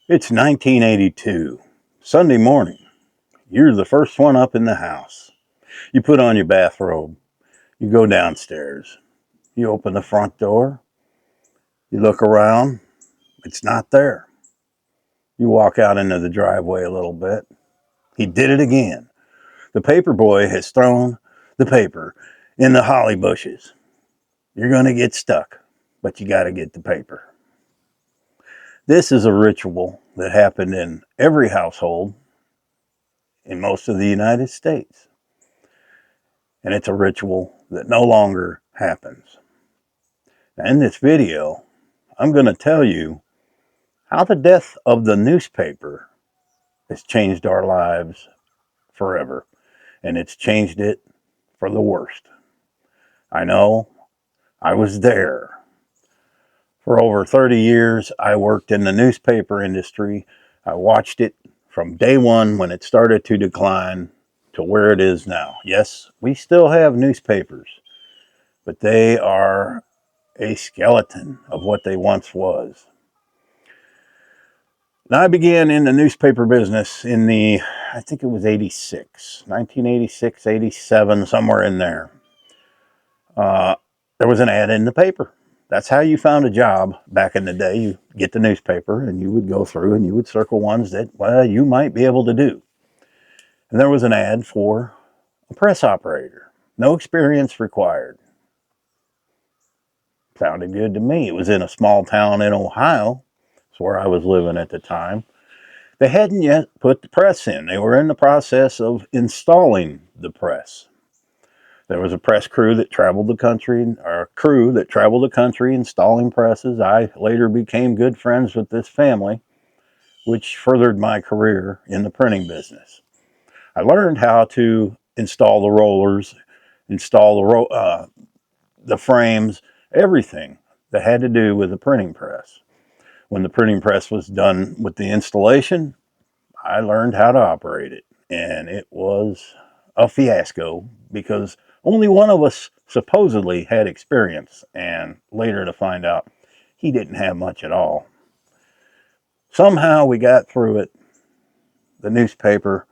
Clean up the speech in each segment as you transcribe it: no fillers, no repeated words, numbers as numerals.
It's 1982, Sunday morning. You're the first one up in the house. You put on your bathrobe. You go downstairs. You open the front door. You look around. It's not there. You walk out into the driveway a little bit. He did it again. The paper boy has thrown the paper in the holly bushes. You're going to get stuck, but you got to get the paper. This is a ritual that happened in every household in most of the United States. And it's a ritual that no longer happens. Now, in this video, I'm going to tell you how the death of the newspaper has changed our lives forever. And it's changed it for the worst. I know, I was there. For over 30 years, I worked in the newspaper industry. I watched it from day one when it started to decline to where it is now. Yes, we still have newspapers, but they are a skeleton of what they once was. And I began in the newspaper business in I think it was 1986, 87, somewhere in there. There was an ad in the paper. That's how you found a job back in the day. You get the newspaper and you would go through and you would circle ones that, well, you might be able to do. And there was an ad for a press operator. No experience required. Sounded good to me. It was in a small town in Ohio. That's where I was living at the time. They hadn't yet put the press in. They were in the process of installing the press. There was a press crew that traveled the country, or a crew that traveled the country installing presses. I later became good friends with this family, which furthered my career in the printing business. I learned how to install the rollers, install the frames, everything that had to do with the printing press. When the printing press was done with the installation, I learned how to operate it, and it was a fiasco because only one of us supposedly had experience, and later to find out he didn't have much at all. Somehow we got through it. The newspaper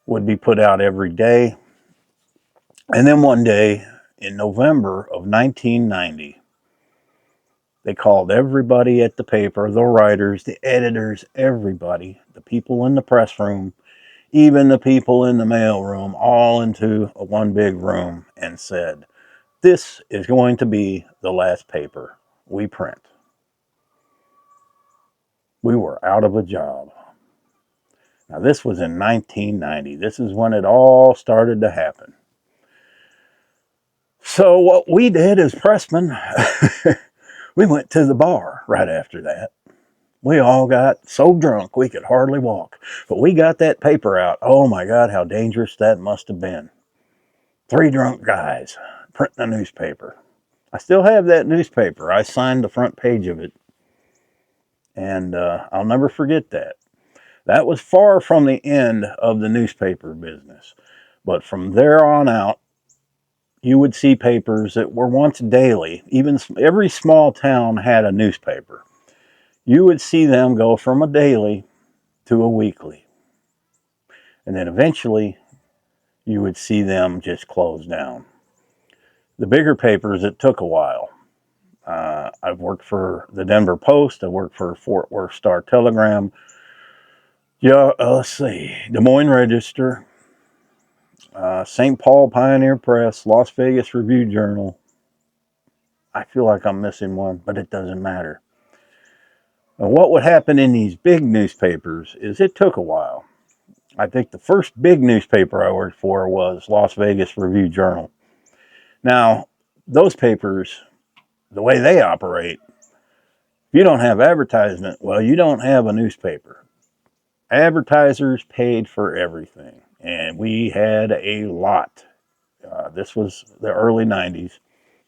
would be put out every day, and then one day in November of 1990, they called everybody at the paper, the writers, the editors, everybody, the people in the press room, even the people in the mail room, all into one big room and said, this is going to be the last paper we print. We were out of a job. Now, this was in 1990. This is when it all started to happen. So what we did as pressmen, we went to the bar right after that. We all got so drunk we could hardly walk. But we got that paper out. Oh my God, how dangerous that must have been. 3 drunk guys printing a newspaper. I still have that newspaper. I signed the front page of it. And I'll never forget that. That was far from the end of the newspaper business. But from there on out, you would see papers that were once daily. Even every small town had a newspaper. You would see them go from a daily to a weekly. And then eventually, you would see them just close down. The bigger papers, it took a while. I've worked for the Denver Post. I worked for Fort Worth Star Telegram. Yeah, let's see. Des Moines Register, St. Paul Pioneer Press, Las Vegas Review Journal. I feel like I'm missing one, but it doesn't matter. And what would happen in these big newspapers is it took a while. I think the first big newspaper I worked for was Las Vegas Review Journal. Now, those papers, the way they operate, if you don't have advertisement, well, you don't have a newspaper. Advertisers paid for everything, and we had a lot. This was the early 90s.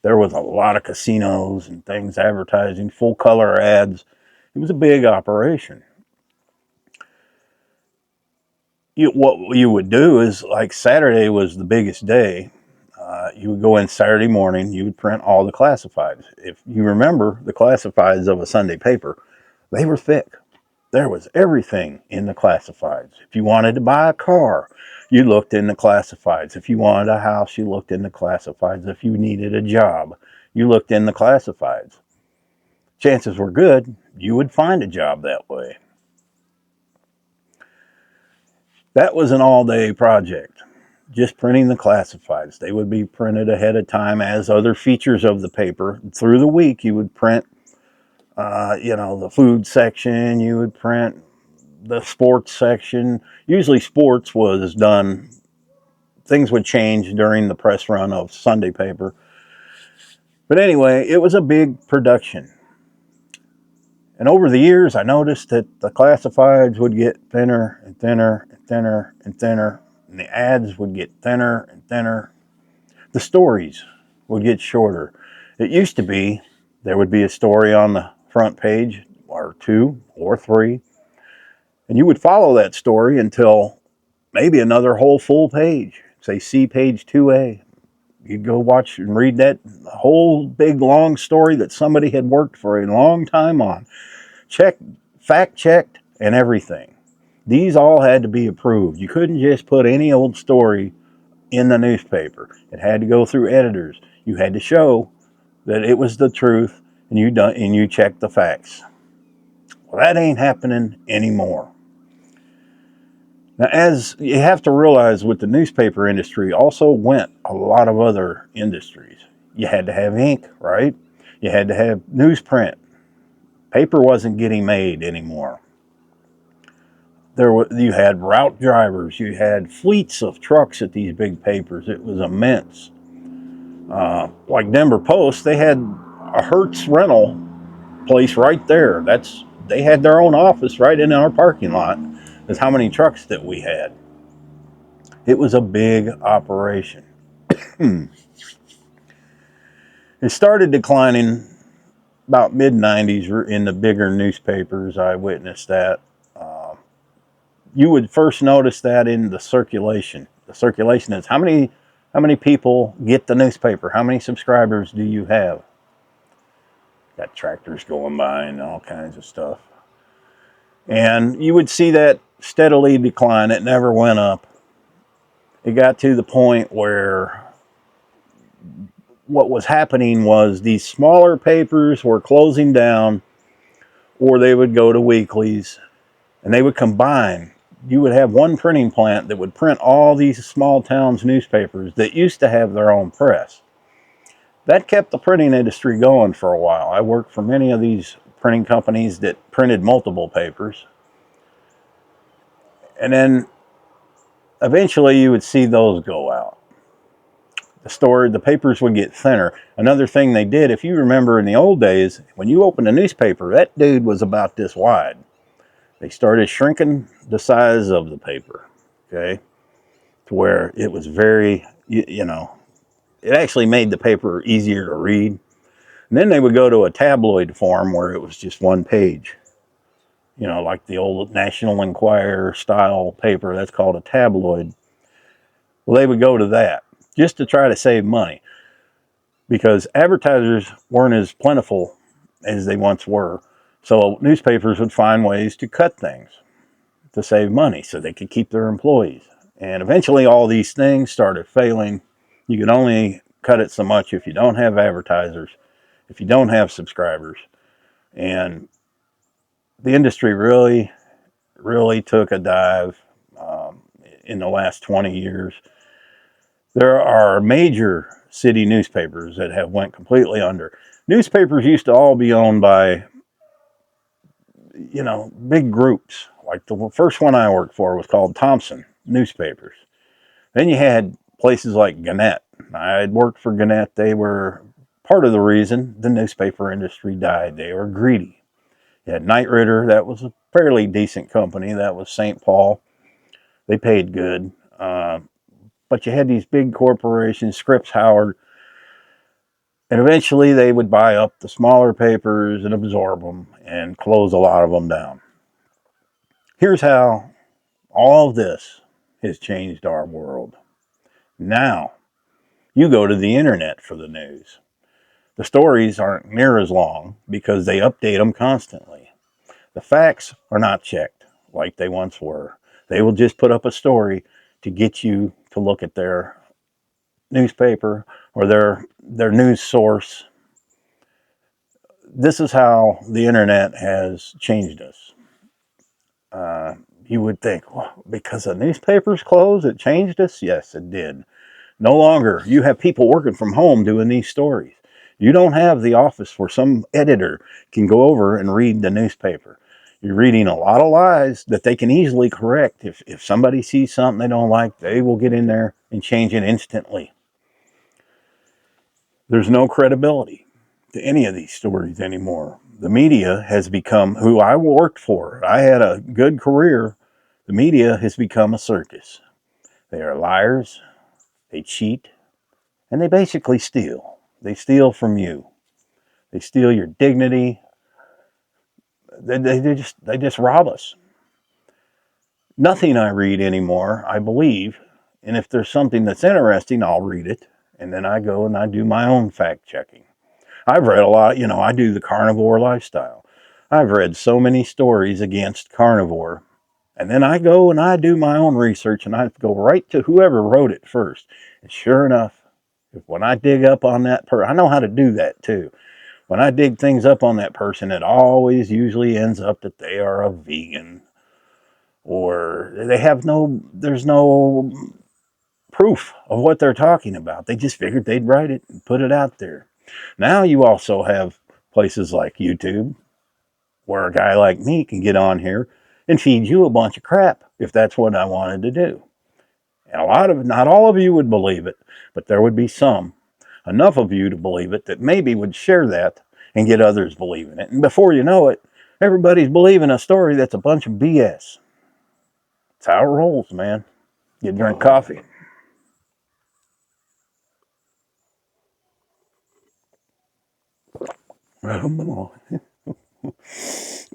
There was a lot of casinos and things advertising, full color ads. It was a big operation. What you would do is, like, Saturday was the biggest day. You would go in Saturday morning, you would print all the classifieds. If you remember the classifieds of a Sunday paper, they were thick. There was everything in the classifieds. If you wanted to buy a car, you looked in the classifieds. If you wanted a house, you looked in the classifieds. If you needed a job, you looked in the classifieds. Chances were good you would find a job that way. That was an all-day project, just printing the classifieds. They would be printed ahead of time as other features of the paper. Through the week, you would print, the food section, you would print the sports section. Usually sports was done, things would change during the press run of Sunday paper. But anyway, it was a big production. And over the years, I noticed that the classifieds would get thinner and thinner and thinner and thinner, and the ads would get thinner and thinner. The stories would get shorter. It used to be there would be a story on the front page, or two or three, and you would follow that story until maybe another whole full page, say see page 2A. You'd go watch and read that whole big long story that somebody had worked for a long time on. Fact checked, and everything. These all had to be approved. You couldn't just put any old story in the newspaper. It had to go through editors. You had to show that it was the truth, and you checked the facts. Well, that ain't happening anymore. Now, as you have to realize, with the newspaper industry also went a lot of other industries. You had to have ink, right? You had to have newsprint. Paper wasn't getting made anymore. You had route drivers. You had fleets of trucks at these big papers. It was immense. Like Denver Post, they had a Hertz rental place right there. They had their own office right in our parking lot. That's how many trucks that we had. It was a big operation. It started declining about mid-90s in the bigger newspapers. I witnessed that. You would first notice that in the circulation. The circulation is how many people get the newspaper? How many subscribers do you have? Got tractors going by and all kinds of stuff. And you would see that steadily decline. It never went up. It got to the point where what was happening was these smaller papers were closing down, or they would go to weeklies, and they would combine. You would have one printing plant that would print all these small towns newspapers that used to have their own press. That kept the printing industry going for a while. I worked for many of these printing companies that printed multiple papers. And then eventually you would see those go out. The papers would get thinner. Another thing they did, if you remember in the old days, when you opened a newspaper, that dude was about this wide. They started shrinking the size of the paper, okay, to where it was very, it actually made the paper easier to read. And then they would go to a tabloid form where it was just one page, like the old National Enquirer style paper. That's called a tabloid. Well, they would go to that just to try to save money, because advertisers weren't as plentiful as they once were. So newspapers would find ways to cut things to save money so they could keep their employees. And eventually all these things started failing. You can only cut it so much if you don't have advertisers, if you don't have subscribers. And the industry really, really took a dive in the last 20 years. There are major city newspapers that have went completely under. Newspapers used to all be owned by, big groups. Like the first one I worked for was called Thompson Newspapers. Then you had places like Gannett. I had worked for Gannett. They were part of the reason the newspaper industry died. They were greedy. You had Knight Ridder. That was a fairly decent company. That was St. Paul. They paid good. But you had these big corporations, Scripps Howard, and eventually they would buy up the smaller papers and absorb them and close a lot of them down. Here's how all of this has changed our world. Now, you go to the internet for the news. The stories aren't near as long because they update them constantly. The facts are not checked like they once were. They will just put up a story to get you to look at their newspaper or their news source. This is how the internet has changed us. You would think, well, because the newspapers closed, it changed us? Yes, it did. No longer. You have people working from home doing these stories. You don't have the office where some editor can go over and read the newspaper. You're reading a lot of lies that they can easily correct. If somebody sees something they don't like, they will get in there and change it instantly. There's no credibility to any of these stories anymore. The media has become who I worked for. I had a good career. The media has become a circus. They are liars, they cheat, and they basically steal. They steal from you. They steal your dignity. They just rob us. Nothing I read anymore, I believe, and if there's something that's interesting, I'll read it, and then I go and I do my own fact checking. I've read a lot, I do the carnivore lifestyle. I've read so many stories against carnivore. And then I go and I do my own research and I go right to whoever wrote it first. And sure enough, when I dig up on that person, I know how to do that too. When I dig things up on that person, it always usually ends up that they are a vegan or there's no proof of what they're talking about. They just figured they'd write it and put it out there. Now you also have places like YouTube where a guy like me can get on here and feed you a bunch of crap if that's what I wanted to do. And not all of you would believe it, but there would be enough of you to believe it that maybe would share that and get others believing it. And before you know it, everybody's believing a story that's a bunch of BS. It's how it rolls, man. You drink coffee.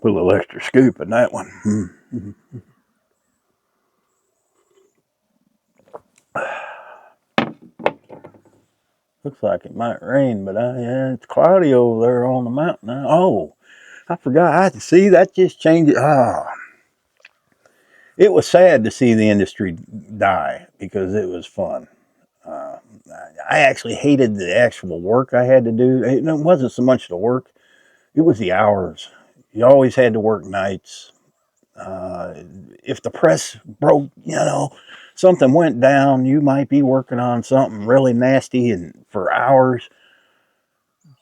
Put a little extra scoop in that one. Mm-hmm. Looks like it might rain, but yeah, it's cloudy over there on the mountain now. Oh, I forgot. I see that just changed it. It was sad to see the industry die because it was fun. Uh, I actually hated the actual work I had to do. It wasn't so much the work; it was the hours. You always had to work nights. If the press broke, something went down, you might be working on something really nasty and for hours,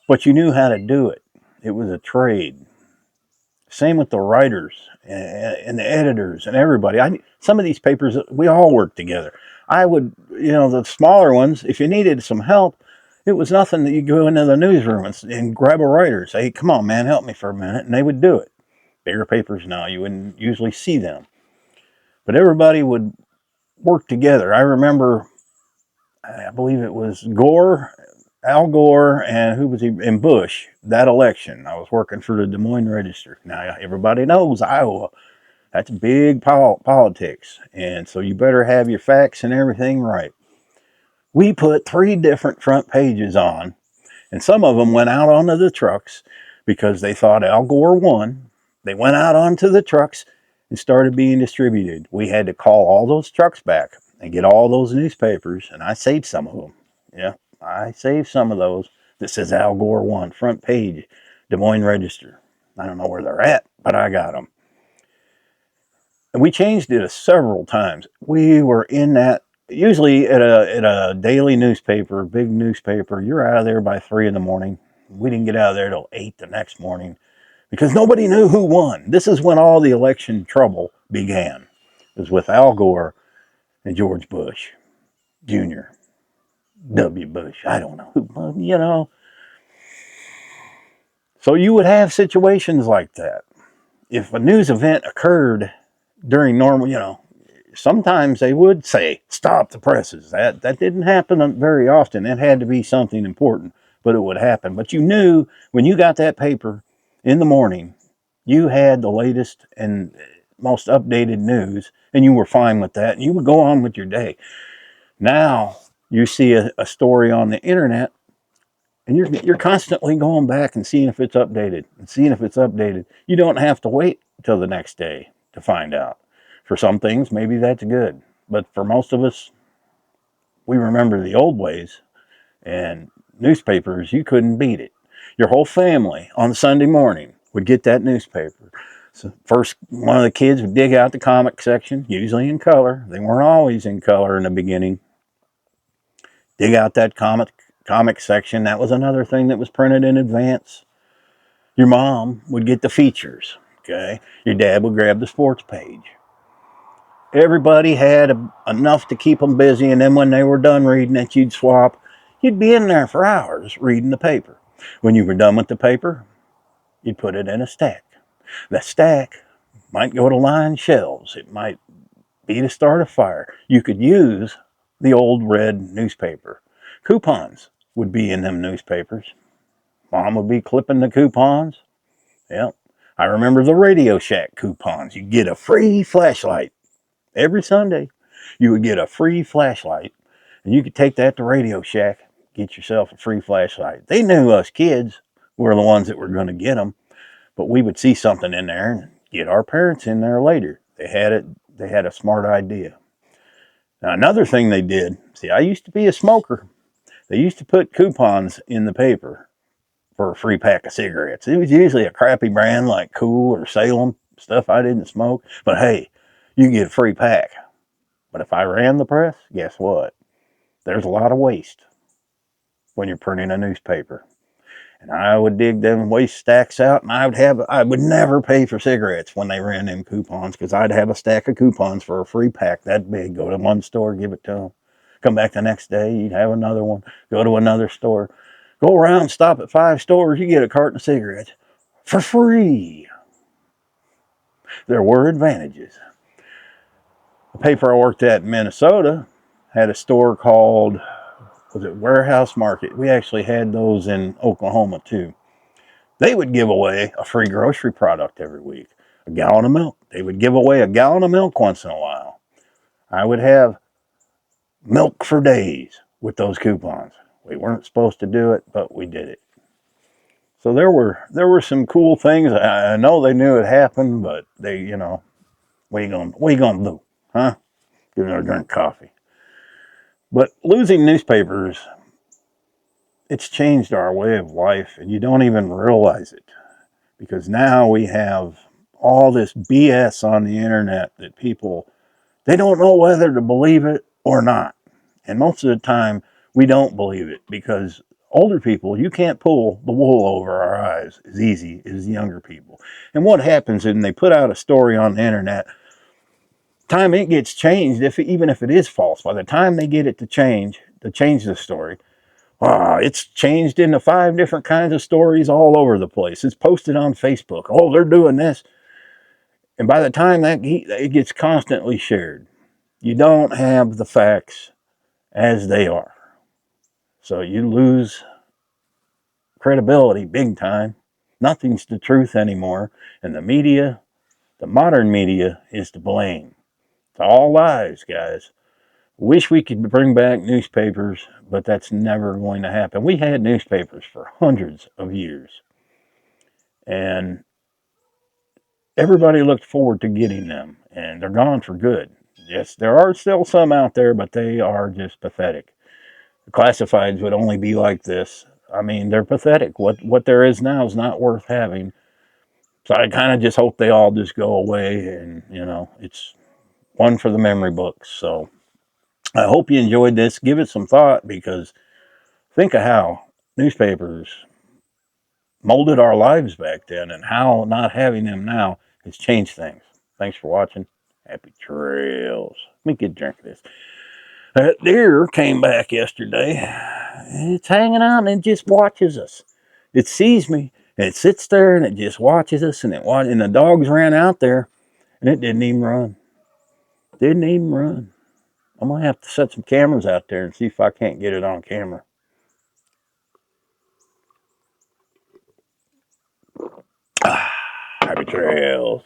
but you knew how to do it. It was a trade. Same with the writers and the editors and everybody. Some of these papers, we all worked together. I would, the smaller ones, if you needed some help, it was nothing that you go into the newsroom and grab a writer, say, hey, come on, man, help me for a minute, and they would do it. Bigger papers now, you wouldn't usually see them. But everybody would work together. I remember, I believe it was Al Gore, and who was he? And Bush, that election. I was working for the Des Moines Register. Now, everybody knows Iowa. That's big politics. And so you better have your facts and everything right. We put 3 different front pages on, and some of them went out onto the trucks because they thought Al Gore won. They went out onto the trucks and started being distributed. We had to call all those trucks back and get all those newspapers, and I saved some of them. Yeah, I saved some of those that says Al Gore won, front page, Des Moines Register. I don't know where they're at, but I got them. And we changed it several times. We were in that, usually at a daily newspaper, a big newspaper, you're out of there by 3 in the morning. We didn't get out of there till 8 the next morning because nobody knew who won. This is when all the election trouble began. It was with Al Gore and George Bush Jr. W. Bush. I don't know who. So you would have situations like that. If a news event occurred during normal, sometimes they would say, stop the presses. That didn't happen very often. It had to be something important, but it would happen. But you knew when you got that paper in the morning, you had the latest and most updated news, and you were fine with that, and you would go on with your day. Now, you see a story on the internet, And you're constantly going back and seeing if it's updated and seeing if it's updated. You don't have to wait until the next day to find out. For some things, maybe that's good. But for most of us, we remember the old ways, and newspapers, you couldn't beat it. Your whole family on Sunday morning would get that newspaper. So first, one of the kids would dig out the comic section, usually in color. They weren't always in color in the beginning. Dig out that comic section. That was another thing that was printed in advance. Your mom would get the features. Okay, your dad would grab the sports page. Everybody had enough to keep them busy, and then when they were done reading it, you'd swap. You'd be in there for hours reading the paper. When you were done with the paper, you'd put it in a stack. The stack might go to line shelves. It might be to start a fire. You could use the old red newspaper. Coupons would be in them newspapers. Mom would be clipping the coupons. Yep. I remember the Radio Shack coupons. You'd get a free flashlight every Sunday. You would get a free flashlight, and you could take that to Radio Shack, get yourself a free flashlight. They knew us kids were the ones that were going to get them, but we would see something in there and get our parents in there later. They had it. They had a smart idea. Now, another thing they did, see, I used to be a smoker. They used to put coupons in the paper for a free pack of cigarettes. It was usually a crappy brand like Cool or Salem, stuff I didn't smoke. But hey, you get a free pack. But if I ran the press, guess what? There's a lot of waste when you're printing a newspaper. And I would dig them waste stacks out, and I would never pay for cigarettes when they ran them coupons, because I'd have a stack of coupons for a free pack that big. Go to one store, give it to them. Come back the next day, you'd have another one. Go to another store. Go around, stop at 5 stores, you get a carton of cigarettes for free. There were advantages. The paper I worked at in Minnesota had a store called, was it Warehouse Market? We actually had those in Oklahoma too. They would give away a free grocery product every week, a gallon of milk. They would give away a gallon of milk once in a while. I would have milk for days with those coupons. We weren't supposed to do it, but we did it. So there were some cool things. I know they knew it happened, but they, what you gonna do, huh? Get another drink of coffee. But losing newspapers, it's changed our way of life, and you don't even realize it, because now we have all this BS on the internet that people, they don't know whether to believe it or not. And most of the time, we don't believe it, because older people, you can't pull the wool over our eyes as easy as younger people. And what happens when they put out a story on the internet, time it gets changed, even if it is false, by the time they get it to change the story, it's changed into 5 different kinds of stories all over the place. It's posted on Facebook. Oh, they're doing this. And by the time it gets constantly shared, you don't have the facts as they are. So you lose credibility big time. Nothing's the truth anymore. And the media, the modern media, is to blame. It's all lies, guys. Wish we could bring back newspapers, but that's never going to happen. We had newspapers for hundreds of years, and everybody looked forward to getting them, and they're gone for good. Yes, there are still some out there, but they are just pathetic. The classifieds would only be like this. I mean, they're pathetic. What there is now is not worth having. So I kind of just hope they all just go away, and it's one for the memory books. So I hope you enjoyed this. Give it some thought, because think of how newspapers molded our lives back then, and how not having them now has changed things. Thanks for watching. Happy trails. Let me get a drink of this. That deer came back yesterday. It's hanging out and it just watches us. It sees me and it sits there and it just watches us, and and the dogs ran out there and it didn't even run. Didn't even run. I'm gonna have to set some cameras out there and see if I can't get it on camera. Happy trails.